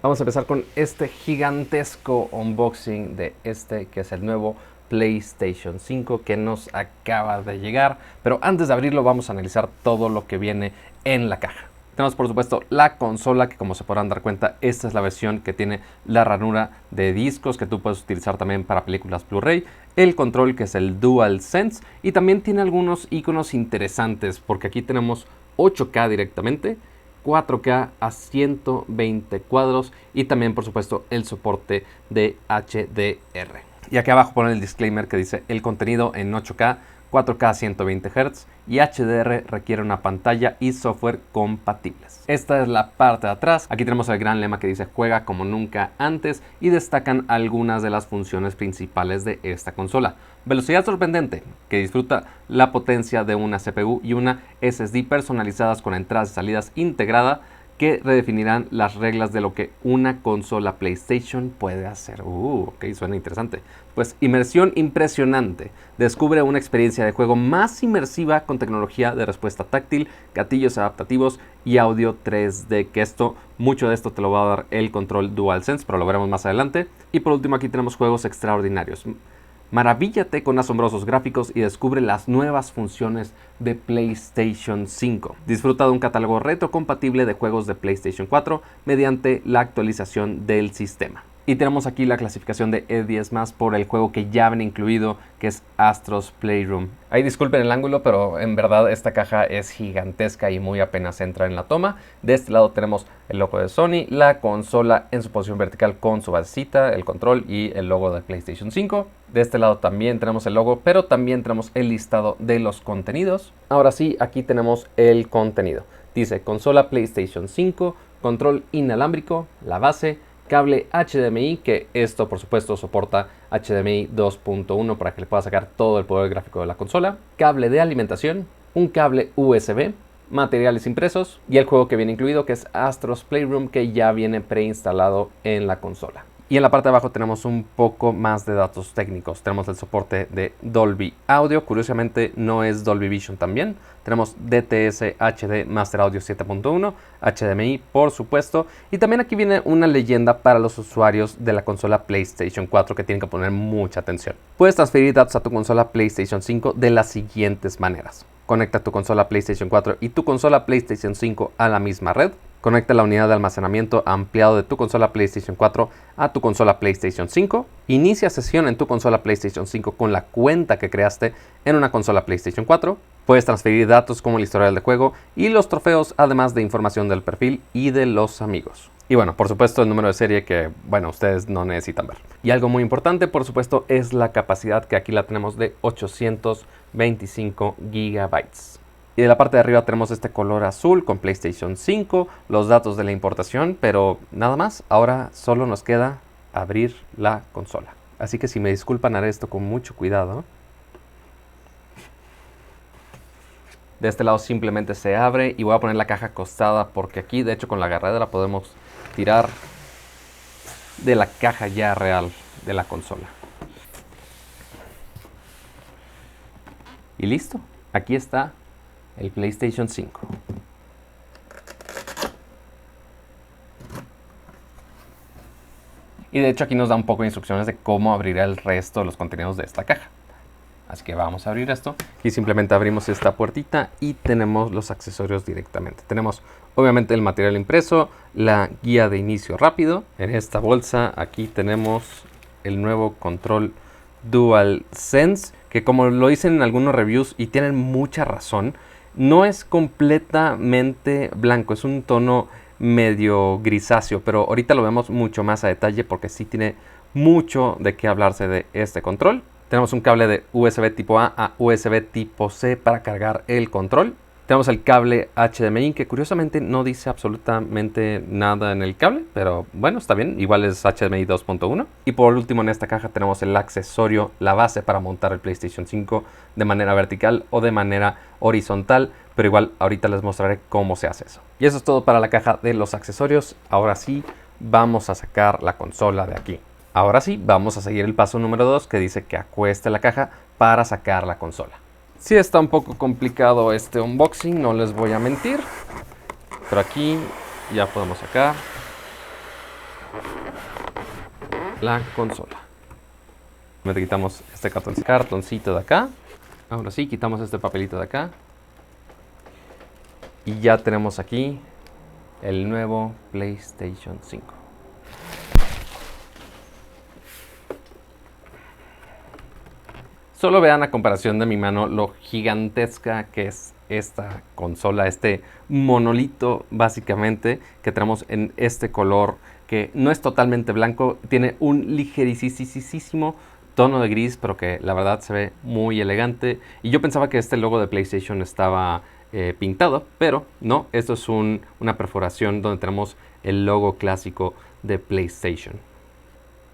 Vamos a empezar con este gigantesco unboxing de este que es el nuevo PlayStation 5 que nos acaba de llegar. Pero antes de abrirlo vamos a analizar todo lo que viene en la caja. Tenemos por supuesto la consola, que como se podrán dar cuenta, esta es la versión que tiene la ranura de discos que tú puedes utilizar también para películas Blu-ray. El control, que es el DualSense, y también tiene algunos iconos interesantes porque aquí tenemos 8K directamente, 4K a 120 cuadros y también por supuesto el soporte de HDR. Y aquí abajo ponen el disclaimer que dice: el contenido en 8K, 4K a 120 Hz y HDR requiere una pantalla y software compatibles. Esta es la parte de atrás. Aquí tenemos el gran lema que dice: juega como nunca antes, y destacan algunas de las funciones principales de esta consola. Velocidad sorprendente, que disfruta la potencia de una CPU y una SSD personalizadas con entradas y salidas integrada, que redefinirán las reglas de lo que una consola PlayStation puede hacer. Ok, suena interesante. Pues inmersión impresionante. Descubre una experiencia de juego más inmersiva con tecnología de respuesta táctil, gatillos adaptativos y audio 3D, que mucho de esto te lo va a dar el control DualSense, pero lo veremos más adelante. Y por último aquí tenemos juegos extraordinarios. Maravíllate con asombrosos gráficos y descubre las nuevas funciones de PlayStation 5. Disfruta de un catálogo retrocompatible de juegos de PlayStation 4 mediante la actualización del sistema. Y tenemos aquí la clasificación de E10+ por el juego que ya ven incluido, que es Astro's Playroom. Ahí disculpen el ángulo, pero en verdad esta caja es gigantesca y muy apenas entra en la toma. De este lado tenemos el logo de Sony, la consola en su posición vertical con su basecita, el control y el logo de PlayStation 5. De este lado también tenemos el logo, pero también tenemos el listado de los contenidos. Ahora sí, aquí tenemos el contenido. Dice: consola PlayStation 5, control inalámbrico, la base, cable HDMI, que esto por supuesto soporta HDMI 2.1 para que le pueda sacar todo el poder gráfico de la consola, cable de alimentación, un cable USB, materiales impresos y el juego que viene incluido, que es Astro's Playroom, que ya viene preinstalado en la consola. Y en la parte de abajo tenemos un poco más de datos técnicos. Tenemos el soporte de Dolby Audio, curiosamente no es Dolby Vision también. Tenemos DTS HD Master Audio 7.1, HDMI por supuesto. Y también aquí viene una leyenda para los usuarios de la consola PlayStation 4 que tienen que poner mucha atención. Puedes transferir datos a tu consola PlayStation 5 de las siguientes maneras. Conecta tu consola PlayStation 4 y tu consola PlayStation 5 a la misma red. Conecta la unidad de almacenamiento ampliado de tu consola PlayStation 4 a tu consola PlayStation 5. Inicia sesión en tu consola PlayStation 5 con la cuenta que creaste en una consola PlayStation 4. Puedes transferir datos como el historial de juego y los trofeos, además de información del perfil y de los amigos. Y bueno, por supuesto el número de serie que, bueno, ustedes no necesitan ver. Y algo muy importante, por supuesto, es la capacidad, que aquí la tenemos de 825 GB. Y de la parte de arriba tenemos este color azul con PlayStation 5, los datos de la importación, pero nada más. Ahora solo nos queda abrir la consola. Así que si me disculpan, haré esto con mucho cuidado. De este lado simplemente se abre y voy a poner la caja acostada porque aquí, de hecho, con la agarradera podemos tirar de la caja ya real de la consola. Y listo, aquí está el PlayStation 5. Y de hecho aquí nos da un poco de instrucciones de cómo abrir el resto de los contenidos de esta caja. Así que vamos a abrir esto. Aquí simplemente abrimos esta puertita y tenemos los accesorios directamente. Tenemos obviamente el material impreso, la guía de inicio rápido. En esta bolsa aquí tenemos el nuevo control DualSense, que como lo dicen en algunos reviews y tienen mucha razón, no es completamente blanco, es un tono medio grisáceo, pero ahorita lo vemos mucho más a detalle porque sí tiene mucho de qué hablarse de este control. Tenemos un cable de USB tipo A USB tipo C para cargar el control. Tenemos el cable HDMI, que curiosamente no dice absolutamente nada en el cable, pero bueno, está bien, igual es HDMI 2.1. Y por último en esta caja tenemos el accesorio, la base para montar el PlayStation 5 de manera vertical o de manera horizontal, pero igual ahorita les mostraré cómo se hace eso. Y eso es todo para la caja de los accesorios. Ahora sí, vamos a sacar la consola de aquí. Ahora sí, vamos a seguir el paso número 2, que dice que acueste la caja para sacar la consola. Sí está un poco complicado este unboxing, no les voy a mentir. Pero aquí ya podemos sacar la consola. Quitamos este cartoncito de acá. Ahora sí, quitamos este papelito de acá. Y ya tenemos aquí el nuevo PlayStation 5. Solo vean a comparación de mi mano lo gigantesca que es esta consola, este monolito básicamente que tenemos en este color que no es totalmente blanco, tiene un ligerísimo tono de gris, pero que la verdad se ve muy elegante. Y yo pensaba que este logo de PlayStation estaba pintado, pero no, esto es una perforación donde tenemos el logo clásico de PlayStation.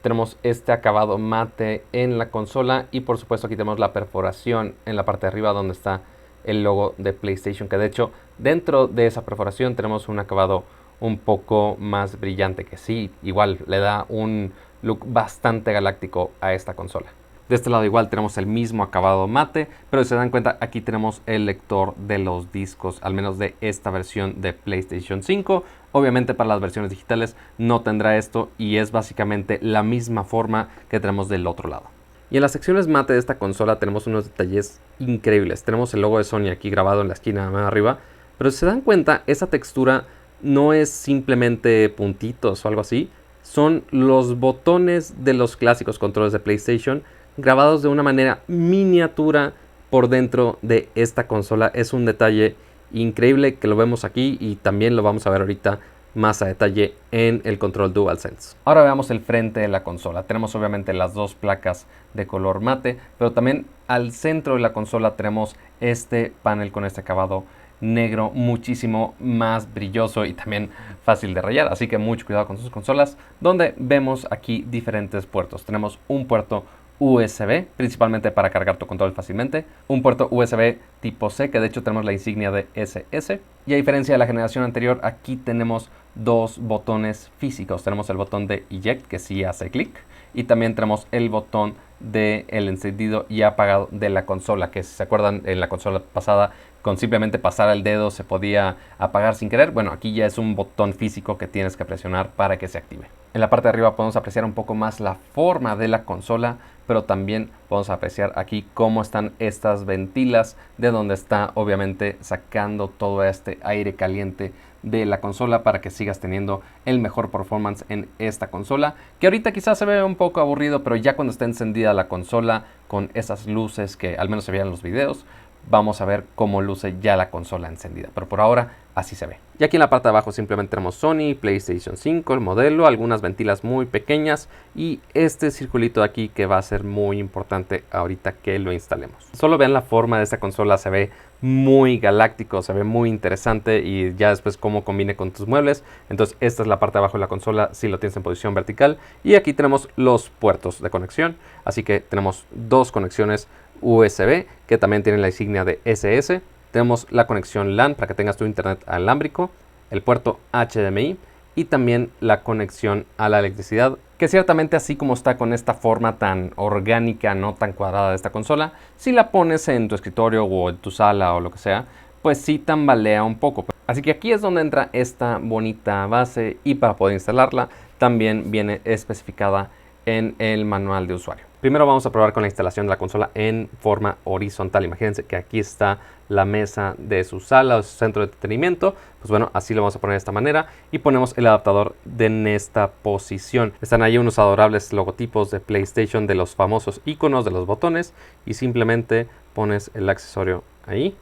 Tenemos este acabado mate en la consola y por supuesto aquí tenemos la perforación en la parte de arriba donde está el logo de PlayStation, que de hecho dentro de esa perforación tenemos un acabado un poco más brillante que sí, igual le da un look bastante galáctico a esta consola. De este lado igual tenemos el mismo acabado mate, pero si se dan cuenta aquí tenemos el lector de los discos, al menos de esta versión de PlayStation 5. Obviamente para las versiones digitales no tendrá esto y es básicamente la misma forma que tenemos del otro lado. Y en las secciones mate de esta consola tenemos unos detalles increíbles. Tenemos el logo de Sony aquí grabado en la esquina más arriba, pero si se dan cuenta esa textura no es simplemente puntitos o algo así, son los botones de los clásicos controles de PlayStation grabados de una manera miniatura por dentro de esta consola. Es un detalle increíble que lo vemos aquí y también lo vamos a ver ahorita más a detalle en el control DualSense. Ahora veamos el frente de la consola. Tenemos obviamente las dos placas de color mate, pero también al centro de la consola tenemos este panel con este acabado negro muchísimo más brilloso y también fácil de rayar, así que mucho cuidado con sus consolas, donde vemos aquí diferentes puertos. Tenemos un puerto USB, principalmente para cargar tu control fácilmente, un puerto USB tipo C, que de hecho tenemos la insignia de SS, y a diferencia de la generación anterior, aquí tenemos dos botones físicos. Tenemos el botón de Eject, que sí hace clic, y también tenemos el botón de el encendido y apagado de la consola, que si se acuerdan en la consola pasada con simplemente pasar el dedo se podía apagar sin querer. Bueno, aquí ya es un botón físico que tienes que presionar para que se active. En la parte de arriba podemos apreciar un poco más la forma de la consola, pero también podemos apreciar aquí cómo están estas ventilas de donde está obviamente sacando todo este aire caliente de la consola para que sigas teniendo el mejor performance en esta consola, que ahorita quizás se ve un poco aburrido, pero ya cuando esté encendida la consola con esas luces que al menos se veían en los videos, vamos a ver cómo luce ya la consola encendida, pero por ahora así se ve. Y aquí en la parte de abajo simplemente tenemos Sony, PlayStation 5, el modelo, algunas ventilas muy pequeñas y este circulito de aquí que va a ser muy importante ahorita que lo instalemos. Solo vean la forma de esta consola, se ve muy galáctico, se ve muy interesante y ya después cómo combine con tus muebles. Entonces esta es la parte de abajo de la consola si lo tienes en posición vertical y aquí tenemos los puertos de conexión, así que tenemos dos conexiones USB que también tienen la insignia de SS. Tenemos la conexión LAN para que tengas tu internet alámbrico, el puerto HDMI y también la conexión a la electricidad, que ciertamente así como está con esta forma tan orgánica, no tan cuadrada de esta consola, si la pones en tu escritorio o en tu sala o lo que sea, pues sí tambalea un poco. Así que aquí es donde entra esta bonita base y para poder instalarla también viene especificada en el manual de usuario. Primero vamos a probar con la instalación de la consola en forma horizontal. Imagínense que aquí está la mesa de su sala o su centro de entretenimiento. Pues bueno, así lo vamos a poner de esta manera y ponemos el adaptador en esta posición. Están ahí unos adorables logotipos de PlayStation de los famosos iconos de los botones y simplemente pones el accesorio ahí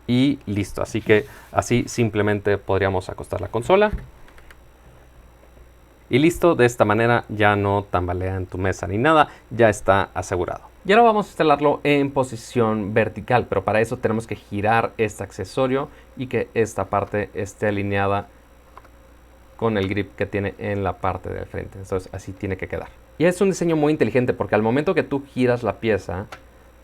y listo. Así que así simplemente podríamos acostar la consola. Y listo, de esta manera ya no tambalea en tu mesa ni nada, ya está asegurado. Y ahora vamos a instalarlo en posición vertical, pero para eso tenemos que girar este accesorio y que esta parte esté alineada con el grip que tiene en la parte del frente. Entonces así tiene que quedar. Y es un diseño muy inteligente porque al momento que tú giras la pieza,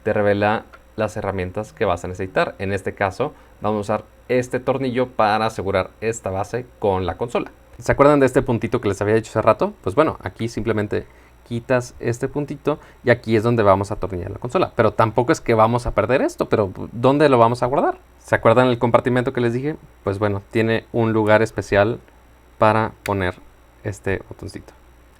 te revela las herramientas que vas a necesitar. En este caso, vamos a usar este tornillo para asegurar esta base con la consola. ¿Se acuerdan de este puntito que les había dicho hace rato? Pues bueno, aquí simplemente quitas este puntito y aquí es donde vamos a atornillar la consola. Pero tampoco es que vamos a perder esto, pero ¿dónde lo vamos a guardar? ¿Se acuerdan el compartimento que les dije? Pues bueno, tiene un lugar especial para poner este botoncito.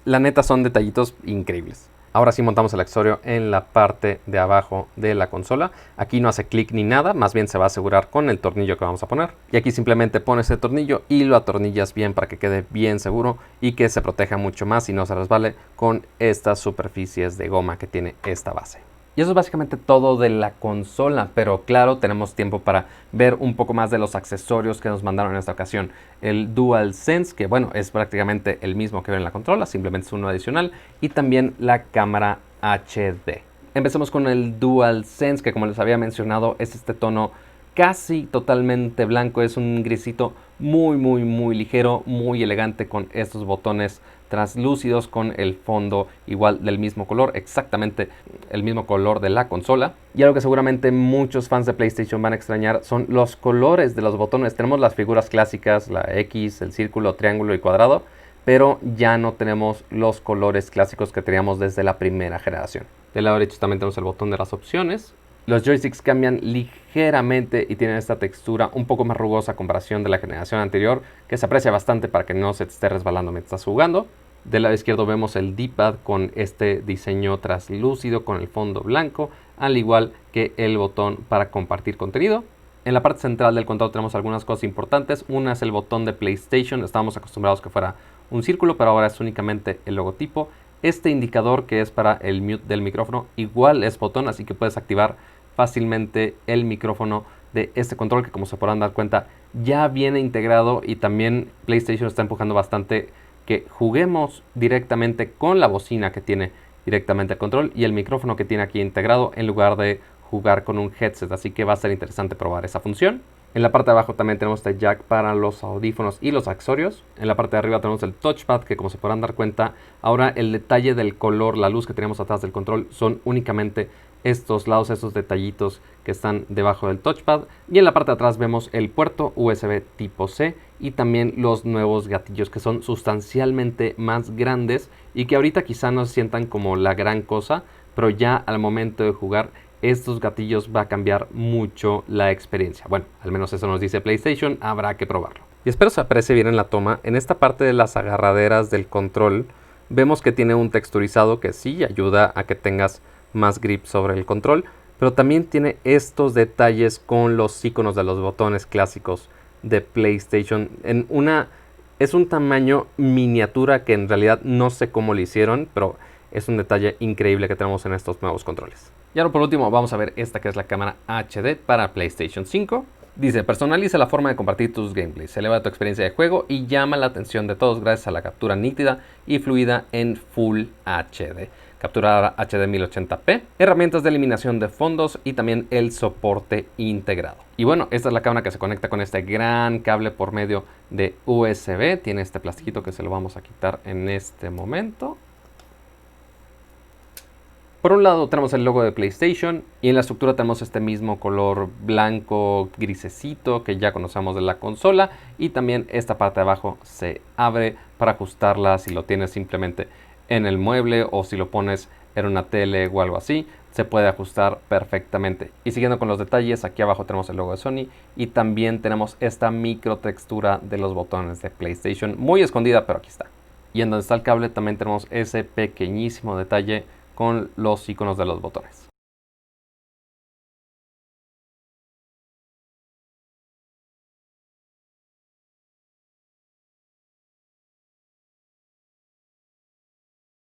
La neta son detallitos increíbles. Ahora sí montamos el accesorio en la parte de abajo de la consola. Aquí no hace clic ni nada, más bien se va a asegurar con el tornillo que vamos a poner. Y aquí simplemente pones el tornillo y lo atornillas bien para que quede bien seguro y que se proteja mucho más y no se resbale con estas superficies de goma que tiene esta base. Y eso es básicamente todo de la consola, pero claro, tenemos tiempo para ver un poco más de los accesorios que nos mandaron en esta ocasión. El DualSense, que bueno, es prácticamente el mismo que ven en la consola, simplemente es uno adicional, y también la cámara HD. Empecemos con el DualSense, que como les había mencionado, es este tono casi totalmente blanco, es un grisito muy ligero, muy elegante, con estos botones translúcidos, con el fondo igual del mismo color, exactamente el mismo color de la consola. Y algo que seguramente muchos fans de PlayStation van a extrañar son los colores de los botones. Tenemos las figuras clásicas, la X, el círculo, triángulo y cuadrado, pero ya no tenemos los colores clásicos que teníamos desde la primera generación. Del lado derecho también tenemos el botón de las opciones. Los joysticks cambian ligeramente y tienen esta textura un poco más rugosa a comparación de la generación anterior, que se aprecia bastante para que no se te esté resbalando mientras estás jugando. Del lado izquierdo vemos el D-pad con este diseño translúcido con el fondo blanco, al igual que el botón para compartir contenido. En la parte central del control tenemos algunas cosas importantes. Una es el botón de PlayStation. Estábamos acostumbrados que fuera un círculo, pero ahora es únicamente el logotipo. Este indicador, que es para el mute del micrófono, igual es botón, así que puedes activar fácilmente el micrófono de este control, que como se podrán dar cuenta ya viene integrado, y también PlayStation está empujando bastante que juguemos directamente con la bocina que tiene directamente el control y el micrófono que tiene aquí integrado, en lugar de jugar con un headset, así que va a ser interesante probar esa función. En la parte de abajo también tenemos este jack para los audífonos y los accesorios. En la parte de arriba tenemos el touchpad, que como se podrán dar cuenta, ahora el detalle del color, la luz que tenemos atrás del control, son únicamente estos lados, estos detallitos que están debajo del touchpad. Y en la parte de atrás vemos el puerto USB tipo C y también los nuevos gatillos, que son sustancialmente más grandes y que ahorita quizá no se sientan como la gran cosa, pero ya al momento de jugar estos gatillos va a cambiar mucho la experiencia. Bueno, al menos eso nos dice PlayStation, habrá que probarlo. Y espero se aprecie bien en la toma. En esta parte de las agarraderas del control vemos que tiene un texturizado que sí ayuda a que tengas más grip sobre el control, pero también tiene estos detalles con los iconos de los botones clásicos de PlayStation. Es un tamaño miniatura que en realidad no sé cómo lo hicieron, pero es un detalle increíble que tenemos en estos nuevos controles. Y ahora por último vamos a ver esta, que es la cámara HD para PlayStation 5. Dice: personaliza la forma de compartir tus gameplays, eleva tu experiencia de juego y llama la atención de todos gracias a la captura nítida y fluida en Full HD. Capturar HD 1080p, herramientas de eliminación de fondos y también el soporte integrado. Y bueno, esta es la cámara que se conecta con este gran cable por medio de USB. Tiene este plastiquito que se lo vamos a quitar en este momento. Por un lado tenemos el logo de PlayStation y en la estructura tenemos este mismo color blanco grisecito que ya conocemos de la consola, y también esta parte de abajo se abre para ajustarla si lo tienes simplemente en el mueble o si lo pones en una tele o algo así, se puede ajustar perfectamente. Y siguiendo con los detalles, aquí abajo tenemos el logo de Sony y también tenemos esta micro textura de los botones de PlayStation, muy escondida, pero aquí está. Y en donde está el cable también tenemos ese pequeñísimo detalle con los iconos de los botones.